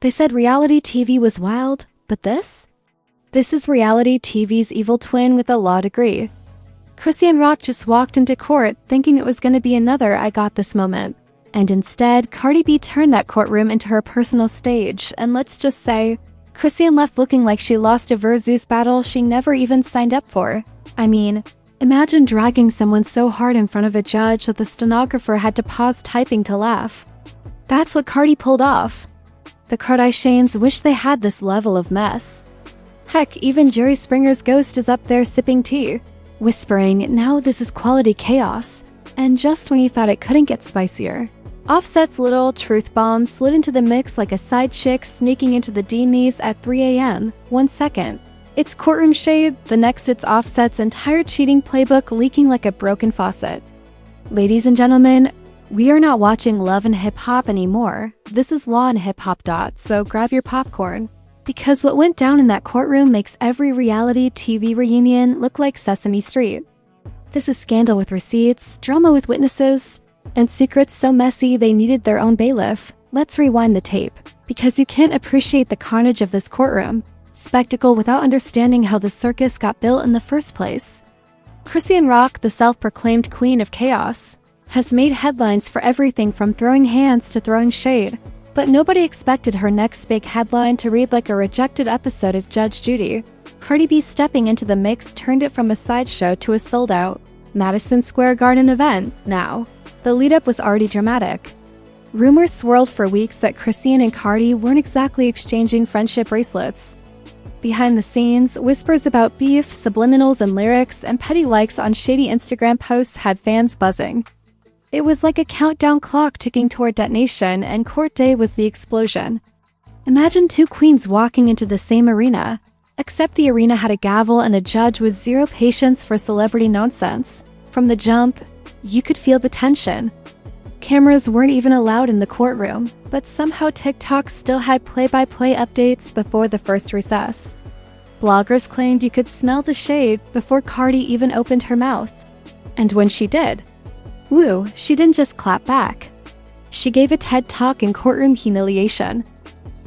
They said reality TV was wild, but this? This is reality TV's evil twin with a law degree. Chrisean Rock just walked into court thinking it was going to be another I got this moment. And instead, Cardi B turned that courtroom into her personal stage, and let's just say, Chrisean left looking like she lost a versus battle she never even signed up for. I mean, imagine dragging someone so hard in front of a judge that the stenographer had to pause typing to laugh. That's what Cardi pulled off. The Kardashians wish they had this level of mess. Heck, even Jerry Springer's ghost is up there sipping tea, whispering, "Now this is quality chaos." And just when you thought it couldn't get spicier, Offset's little truth bomb slid into the mix like a side chick sneaking into the DMs at 3 a.m. 1 second, it's courtroom shade, the next it's Offset's entire cheating playbook leaking like a broken faucet. Ladies and gentlemen, we are not watching Love and Hip Hop anymore. This is Law and Hip Hop. So grab your popcorn. Because what went down in that courtroom makes every reality TV reunion look like Sesame Street. This is scandal with receipts, drama with witnesses, and secrets so messy they needed their own bailiff. Let's rewind the tape, because you can't appreciate the carnage of this courtroom spectacle without understanding how the circus got built in the first place. Chrisean Rock, the self-proclaimed queen of chaos, has made headlines for everything from throwing hands to throwing shade. But nobody expected her next big headline to read like a rejected episode of Judge Judy. Cardi B stepping into the mix turned it from a sideshow to a sold-out Madison Square Garden event. Now, the lead-up was already dramatic. Rumors swirled for weeks that Chrisean and Cardi weren't exactly exchanging friendship bracelets. Behind the scenes, whispers about beef, subliminals and lyrics, and petty likes on shady Instagram posts had fans buzzing. It was like a countdown clock ticking toward detonation, and court day was the explosion. Imagine two queens walking into the same arena, except the arena had a gavel and a judge with zero patience for celebrity nonsense. From the jump, you could feel the tension. Cameras weren't even allowed in the courtroom, but somehow TikTok still had play-by-play updates before the first recess. Bloggers claimed you could smell the shade before Cardi even opened her mouth. And when she did, woo, she didn't just clap back. She gave a TED Talk in courtroom humiliation.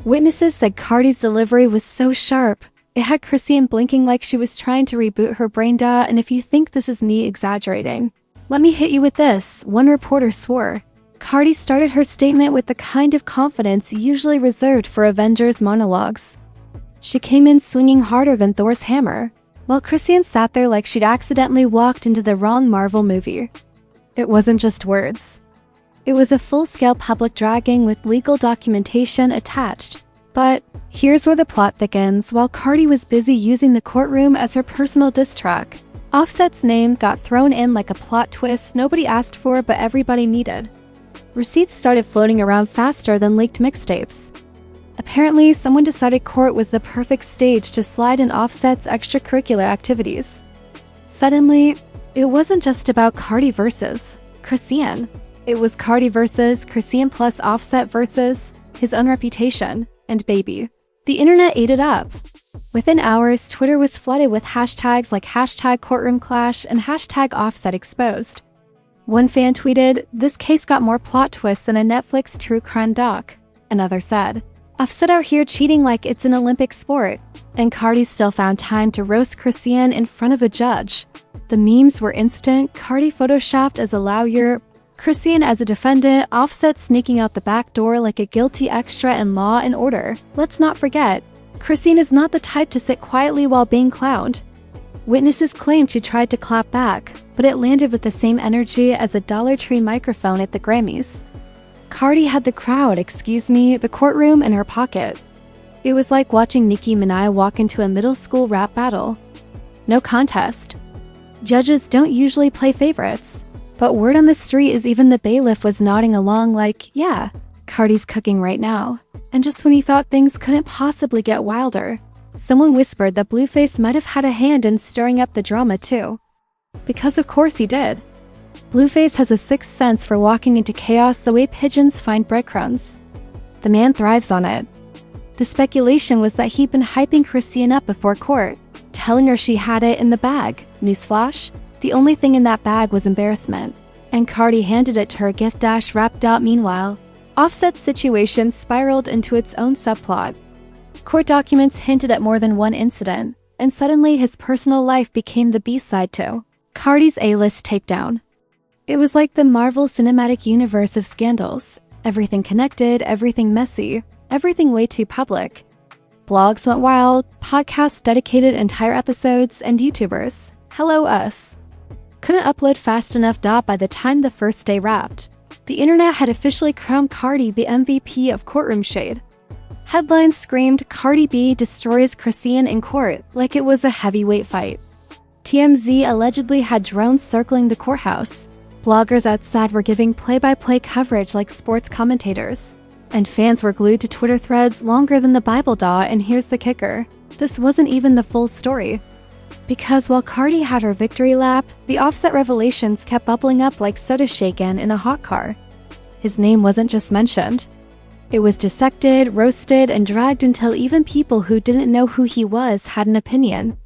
Witnesses said Cardi's delivery was so sharp, it had Chrisean blinking like she was trying to reboot her brain. And if you think this is me exaggerating, let me hit you with this, one reporter swore. Cardi started her statement with the kind of confidence usually reserved for Avengers monologues. She came in swinging harder than Thor's hammer, while Chrisean sat there like she'd accidentally walked into the wrong Marvel movie. It wasn't just words. It was a full-scale public dragging with legal documentation attached. But here's where the plot thickens. While Cardi was busy using the courtroom as her personal diss track, Offset's name got thrown in like a plot twist nobody asked for but everybody needed. Receipts started floating around faster than leaked mixtapes. Apparently, someone decided court was the perfect stage to slide in Offset's extracurricular activities. Suddenly, it wasn't just about Cardi versus Chrisean. It was Cardi versus Chrisean plus Offset versus his own reputation and baby. The internet ate it up. Within hours, Twitter was flooded with hashtags like #courtroomclash and #offsetexposed. One fan tweeted, "This case got more plot twists than a Netflix true crime doc." Another said, "Offset out here cheating like it's an Olympic sport." And Cardi still found time to roast Chrisean in front of a judge. The memes were instant. Cardi photoshopped as a lawyer, Chrisean as a defendant, Offset sneaking out the back door like a guilty extra in Law and Order. Let's not forget, Chrisean is not the type to sit quietly while being clowned. Witnesses claimed she tried to clap back, but it landed with the same energy as a Dollar Tree microphone at the Grammys. Cardi had the crowd, the courtroom in her pocket. It was like watching Nicki Minaj walk into a middle school rap battle. No contest. Judges don't usually play favorites, but word on the street is even the bailiff was nodding along like, yeah, Cardi's cooking right now. And just when you thought things couldn't possibly get wilder, someone whispered that Blueface might have had a hand in stirring up the drama too. Because of course he did. Blueface has a sixth sense for walking into chaos the way pigeons find breadcrumbs. The man thrives on it. The speculation was that he'd been hyping Chrisean up before court, telling her she had it in the bag. Newsflash, the only thing in that bag was embarrassment, and Cardi handed it to her gift wrapped up. Meanwhile, Offset's situation spiraled into its own subplot. Court documents hinted at more than one incident, and suddenly his personal life became the B-side to Cardi's A-list takedown. It was like the Marvel Cinematic Universe of scandals. Everything connected, everything messy, everything way too public. Blogs went wild, podcasts dedicated entire episodes, and YouTubers, hello us, couldn't upload fast enough. By the time the first day wrapped, the internet had officially crowned Cardi the MVP of courtroom shade. Headlines screamed, "Cardi B destroys Chrisean in court," like it was a heavyweight fight. TMZ allegedly had drones circling the courthouse. Bloggers outside were giving play-by-play coverage like sports commentators. And fans were glued to Twitter threads longer than the Bible. And here's the kicker. This wasn't even the full story. Because while Cardi had her victory lap, the Offset revelations kept bubbling up like soda shaken in a hot car. His name wasn't just mentioned. It was dissected, roasted, and dragged until even people who didn't know who he was had an opinion.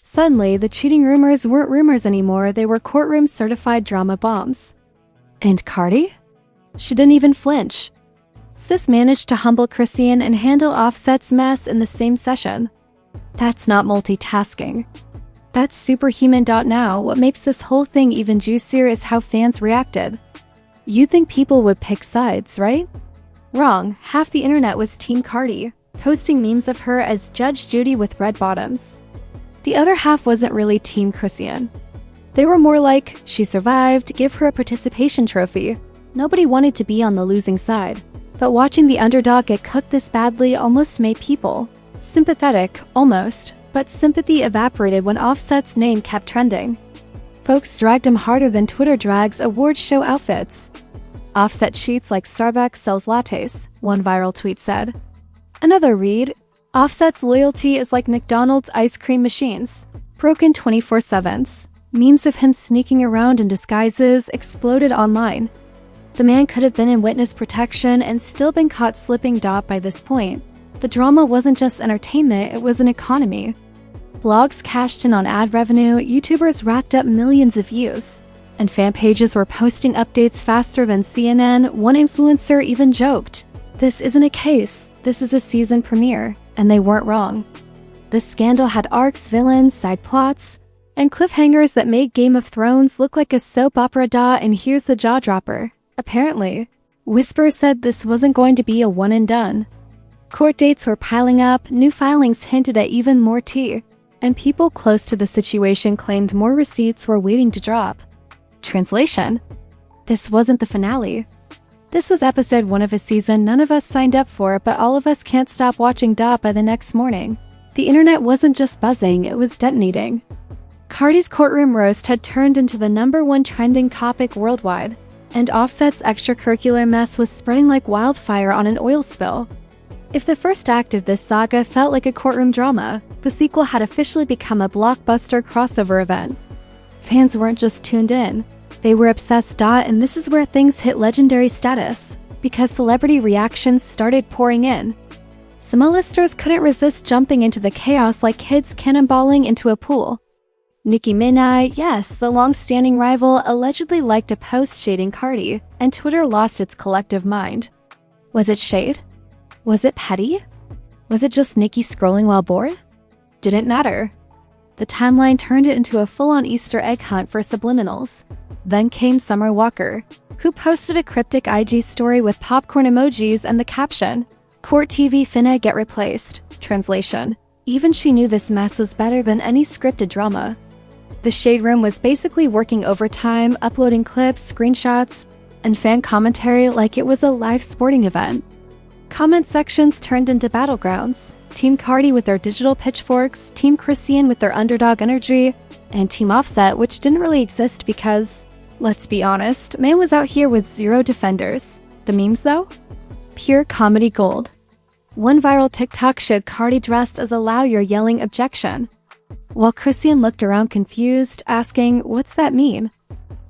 Suddenly, the cheating rumors weren't rumors anymore, they were courtroom-certified drama bombs. And Cardi? She didn't even flinch. Sis managed to humble Chrisean and handle Offset's mess in the same session. That's not multitasking. That's superhuman. Now, what makes this whole thing even juicier is how fans reacted. You'd think people would pick sides, right? Wrong, half the internet was Team Cardi, posting memes of her as Judge Judy with red bottoms. The other half wasn't really Team Chrisean. They were more like, she survived, give her a participation trophy. Nobody wanted to be on the losing side. But watching the underdog get cooked this badly almost made people sympathetic, almost, but sympathy evaporated when Offset's name kept trending. Folks dragged him harder than Twitter drags award show outfits. Offset cheats like Starbucks sells lattes, one viral tweet said. Another read, Offset's loyalty is like McDonald's ice cream machines, broken 24/7s. Memes of him sneaking around in disguises exploded online. The man could have been in witness protection and still been caught slipping. By this point, the drama wasn't just entertainment, it was an economy. Blogs cashed in on ad revenue, YouTubers racked up millions of views, and fan pages were posting updates faster than CNN. One influencer even joked, "This isn't a case, this is a season premiere," and they weren't wrong. This scandal had arcs, villains, side plots, and cliffhangers that made Game of Thrones look like a soap opera. And here's the jaw dropper. Apparently, whispers said this wasn't going to be a one and done. Court dates were piling up, new filings hinted at even more tea, and people close to the situation claimed more receipts were waiting to drop. Translation: this wasn't the finale. This was episode 1 of a season none of us signed up for, but all of us can't stop watching. By the next morning, the internet wasn't just buzzing, it was detonating. Cardi's courtroom roast had turned into the #1 trending topic worldwide, and Offset's extracurricular mess was spreading like wildfire on an oil spill. If the first act of this saga felt like a courtroom drama, the sequel had officially become a blockbuster crossover event. Fans weren't just tuned in, they were obsessed. And this is where things hit legendary status, because celebrity reactions started pouring in. Some A-listers couldn't resist jumping into the chaos like kids cannonballing into a pool. Nicki Minaj, yes, the long-standing rival, allegedly liked a post shading Cardi, and Twitter lost its collective mind. Was it shade? Was it petty? Was it just Nicki scrolling while bored? Didn't matter. The timeline turned it into a full-on Easter egg hunt for subliminals. Then came Summer Walker, who posted a cryptic IG story with popcorn emojis and the caption, "Court TV finna get replaced." Translation: even she knew this mess was better than any scripted drama. The Shade Room was basically working overtime, uploading clips, screenshots, and fan commentary like it was a live sporting event. Comment sections turned into battlegrounds. Team Cardi with their digital pitchforks, Team Chrisean with their underdog energy, and Team Offset, which didn't really exist because, let's be honest, man was out here with zero defenders. The memes though? Pure comedy gold. One viral TikTok showed Cardi dressed as a lawyer yelling objection, while Chrisean looked around confused, asking, "What's that meme?"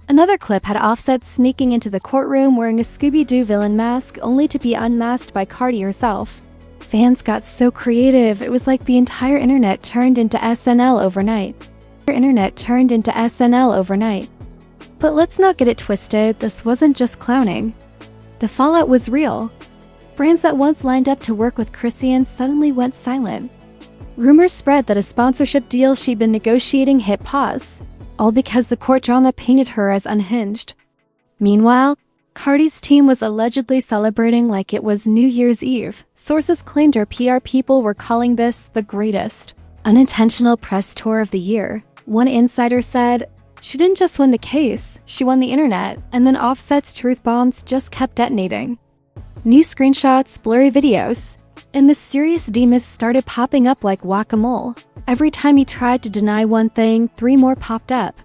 Another clip had Offset sneaking into the courtroom wearing a Scooby-Doo villain mask, only to be unmasked by Cardi herself. Fans got so creative, it was like the entire internet turned into SNL overnight. But let's not get it twisted, this wasn't just clowning. The fallout was real. Brands that once lined up to work with Chrisean suddenly went silent. Rumors spread that a sponsorship deal she'd been negotiating hit pause, all because the court drama painted her as unhinged. Meanwhile, Cardi's team was allegedly celebrating like it was New Year's Eve. Sources claimed her PR people were calling this the greatest unintentional press tour of the year. One insider said, "She didn't just win the case, she won the internet, and then Offset's truth bombs just kept detonating." New screenshots, blurry videos, and mysterious demons started popping up like whack-a-mole. Every time he tried to deny one thing, 3 more popped up.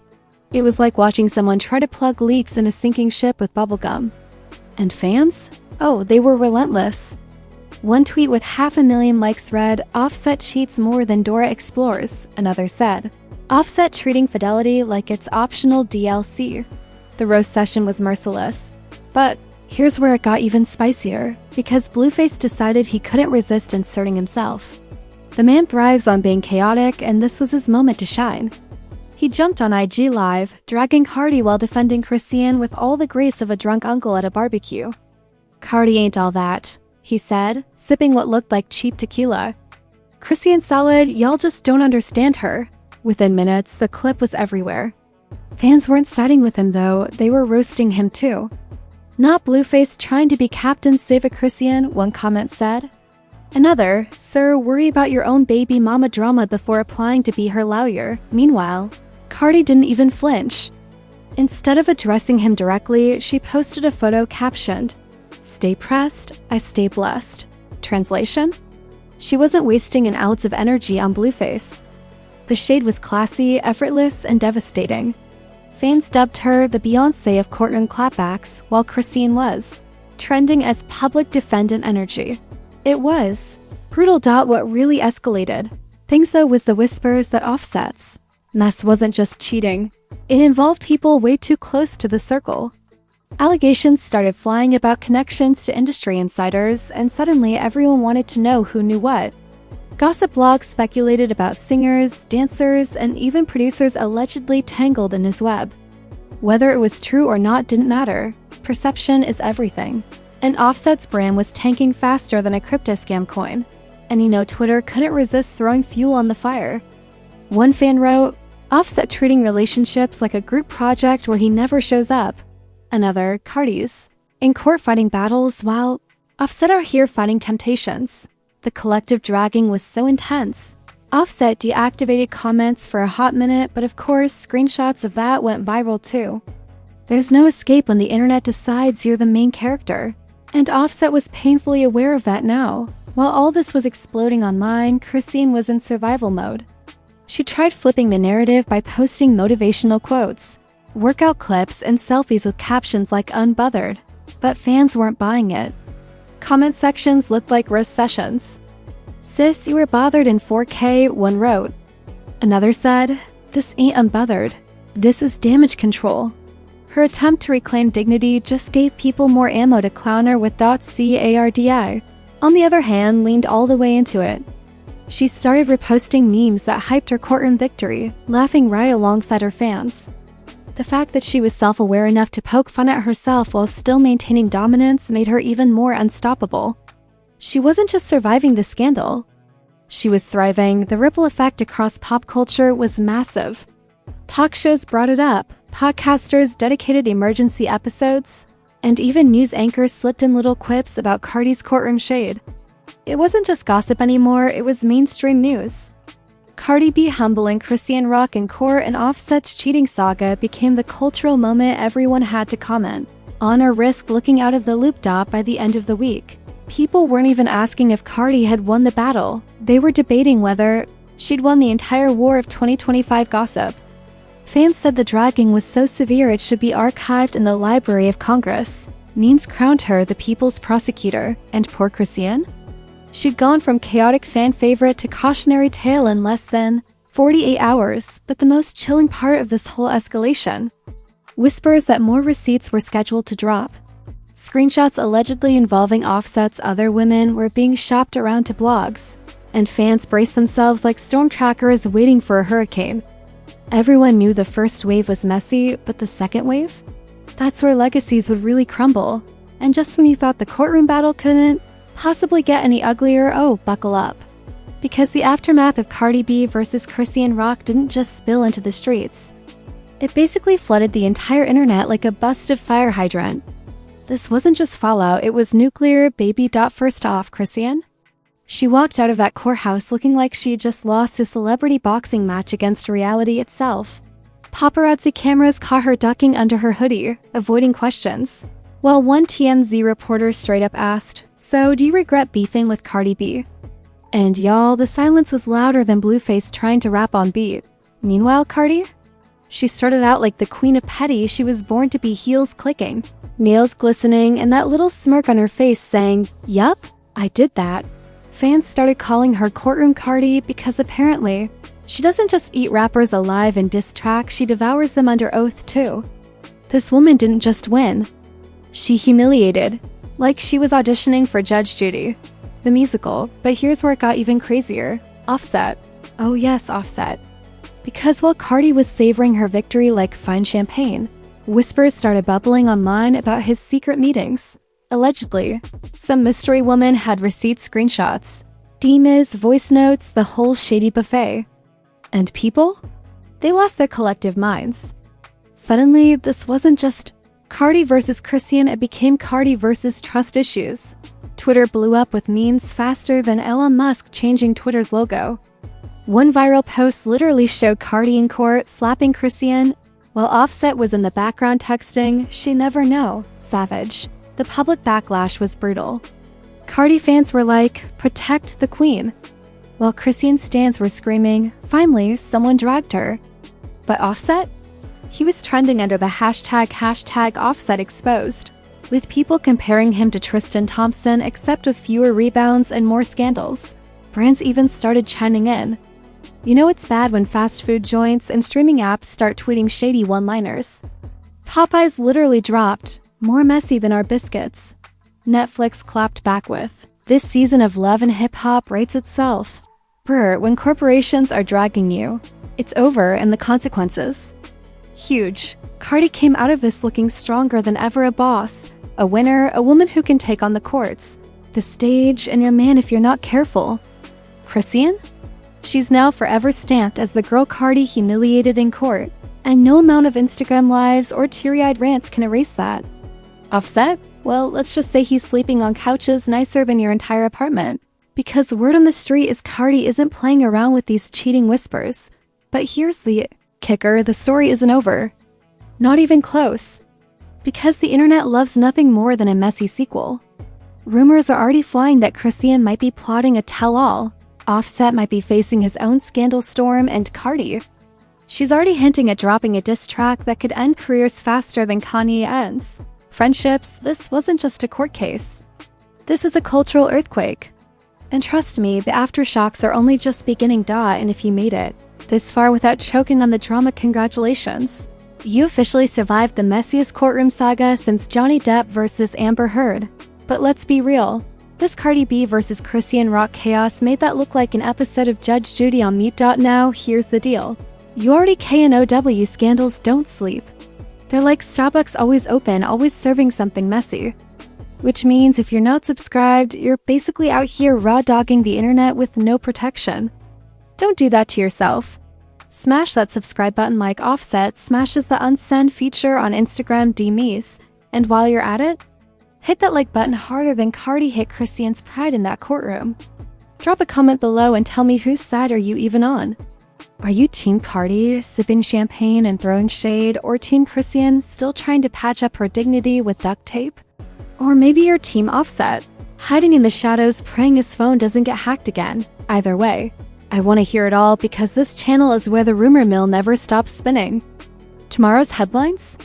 It was like watching someone try to plug leaks in a sinking ship with bubblegum. And fans? Oh, they were relentless. One tweet with 500,000 likes read, "Offset cheats more than Dora explores," another said, "Offset treating fidelity like it's optional DLC." The roast session was merciless. But here's where it got even spicier, because Blueface decided he couldn't resist inserting himself. The man thrives on being chaotic, and this was his moment to shine. He jumped on IG Live, dragging Cardi while defending Chrisean with all the grace of a drunk uncle at a barbecue. "Cardi ain't all that," he said, sipping what looked like cheap tequila. "Chrisean solid, y'all just don't understand her." Within minutes, the clip was everywhere. Fans weren't siding with him though, they were roasting him too. "Not Blueface trying to be Captain Save a Chrisean," one comment said. Another, "Sir, worry about your own baby mama drama before applying to be her lawyer." Meanwhile, Cardi didn't even flinch. Instead of addressing him directly, she posted a photo captioned, "Stay pressed, I stay blessed." Translation? She wasn't wasting an ounce of energy on Blueface. The shade was classy, effortless, and devastating. Fans dubbed her the Beyoncé of courtroom clapbacks, while Chrisean was trending as public defendant energy. It was brutal. What really escalated things though was the whispers that Offset's mess wasn't just cheating. It involved people way too close to the circle. Allegations started flying about connections to industry insiders, and suddenly everyone wanted to know who knew what. Gossip blogs speculated about singers, dancers, and even producers allegedly tangled in his web. Whether it was true or not didn't matter. Perception is everything. And Offset's brand was tanking faster than a crypto scam coin. And Twitter couldn't resist throwing fuel on the fire. One fan wrote, "Offset treating relationships like a group project where he never shows up." Another, Cardi's in court fighting battles while Offset are here fighting temptations. The collective dragging was so intense. Offset deactivated comments for a hot minute, but of course, screenshots of that went viral too. There's no escape when the internet decides you're the main character. And Offset was painfully aware of that now. While all this was exploding online, Chrisean was in survival mode. She tried flipping the narrative by posting motivational quotes, workout clips, and selfies with captions like "unbothered." But fans weren't buying it. Comment sections looked like roast sessions. "Sis, you were bothered in 4K, one wrote. Another said, "This ain't unbothered. This is damage control." Her attempt to reclaim dignity just gave people more ammo to clown her with .cardi. On the other hand, leaned all the way into it. She started reposting memes that hyped her courtroom victory, laughing right alongside her fans. The fact that she was self-aware enough to poke fun at herself while still maintaining dominance made her even more unstoppable. She wasn't just surviving the scandal. She was thriving. The ripple effect across pop culture was massive. Talk shows brought it up, podcasters dedicated emergency episodes, and even news anchors slipped in little quips about Cardi's courtroom shade. It wasn't just gossip anymore, it was mainstream news. Cardi B humbling Chrisean Rock in court and Offset's cheating saga became the cultural moment everyone had to comment on or risk looking out of the loop. By the end of the week, people weren't even asking if Cardi had won the battle. They were debating whether she'd won the entire war of 2025 gossip. Fans said the dragging was so severe it should be archived in the Library of Congress. Memes crowned her the people's prosecutor, and poor Chrisean? She'd gone from chaotic fan favorite to cautionary tale in less than 48 hours, but the most chilling part of this whole escalation: whispers that more receipts were scheduled to drop. Screenshots allegedly involving Offset's other women were being shopped around to blogs, and fans braced themselves like storm trackers waiting for a hurricane. Everyone knew the first wave was messy, but the second wave? That's where legacies would really crumble. And just when you thought the courtroom battle couldn't possibly get any uglier, oh, buckle up. Because the aftermath of Cardi B versus Chrisean Rock didn't just spill into the streets. It basically flooded the entire internet like a busted fire hydrant. This wasn't just fallout, it was nuclear, baby. First off, Chrisean. She walked out of that courthouse looking like she had just lost a celebrity boxing match against reality itself. Paparazzi cameras caught her ducking under her hoodie, avoiding questions. While one TMZ reporter straight up asked, "So, do you regret beefing with Cardi B?" And y'all, the silence was louder than Blueface trying to rap on beat. Meanwhile, Cardi? She started out like the queen of petty. She was born to be heels clicking, nails glistening, and that little smirk on her face saying, "Yup, I did that." Fans started calling her Courtroom Cardi because apparently, she doesn't just eat rappers alive and diss tracks, she devours them under oath too. This woman didn't just win. She humiliated, like she was auditioning for Judge Judy, the musical. But here's where it got even crazier. Offset. Oh yes, Offset. Because while Cardi was savoring her victory like fine champagne, whispers started bubbling online about his secret meetings. Allegedly, some mystery woman had receipt screenshots, DMs, voice notes, the whole shady buffet. And people? They lost their collective minds. Suddenly, this wasn't just Cardi versus Chrisean, it became Cardi versus trust issues. Twitter blew up with memes faster than Elon Musk changing Twitter's logo. One viral post literally showed Cardi in court slapping Chrisean, while Offset was in the background texting, "She never know, savage." The public backlash was brutal. Cardi fans were like, "Protect the queen," while Chrisean stans were screaming, "Finally, someone dragged her." But Offset? He was trending under the hashtag Offset exposed, with people comparing him to Tristan Thompson except with fewer rebounds and more scandals. Brands even started chiming in. You know it's bad when fast food joints and streaming apps start tweeting shady one-liners. Popeyes literally dropped, "More messy than our biscuits." Netflix clapped back with, "This season of Love and Hip Hop rates itself." Brr, when corporations are dragging you, it's over and the consequences. Huge. Cardi came out of this looking stronger than ever, a boss, a winner, a woman who can take on the courts, the stage, and your man if you're not careful. Chrisean? She's now forever stamped as the girl Cardi humiliated in court, and no amount of Instagram lives or teary-eyed rants can erase that. Offset? Well, let's just say he's sleeping on couches nicer than your entire apartment. Because word on the street is Cardi isn't playing around with these cheating whispers. But here's the kicker, the story isn't over. Not even close. Because the internet loves nothing more than a messy sequel. Rumors are already flying that Chrisean might be plotting a tell-all. Offset might be facing his own scandal storm, and Cardi. She's already hinting at dropping a diss track that could end careers faster than Kanye ends. Friendships, this wasn't just a court case. This is a cultural earthquake. And trust me, the aftershocks are only just beginning, and if you made it this far without choking on the drama, congratulations. You officially survived the messiest courtroom saga since Johnny Depp versus Amber Heard. But let's be real. This Cardi B versus Chrisean Rock chaos made that look like an episode of Judge Judy on mute. Now, here's the deal. You already KNOW scandals don't sleep. They're like Starbucks, always open, always serving something messy. Which means if you're not subscribed, you're basically out here raw dogging the internet with no protection. Don't do that to yourself. Smash that subscribe button like Offset smashes the unsend feature on Instagram DMs. And while you're at it, hit that like button harder than Cardi hit Chrisean's pride in that courtroom. Drop a comment below and tell me whose side are you even on. Are you Team Cardi, sipping champagne and throwing shade, or Team Chrisean, still trying to patch up her dignity with duct tape? Or maybe you're Team Offset, hiding in the shadows praying his phone doesn't get hacked again. Either way, I want to hear it all because this channel is where the rumor mill never stops spinning. Tomorrow's headlines?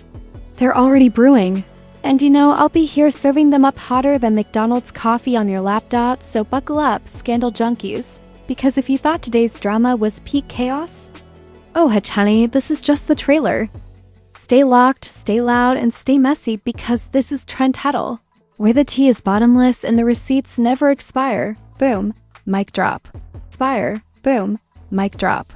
They're already brewing. And you know, I'll be here serving them up hotter than McDonald's coffee on your laptop, so buckle up, scandal junkies. Because if you thought today's drama was peak chaos, oh honey, this is just the trailer. Stay locked, stay loud, and stay messy because this is Trend Tattle, where the tea is bottomless and the receipts never expire. Boom, mic drop. Expire. Boom, mic drop.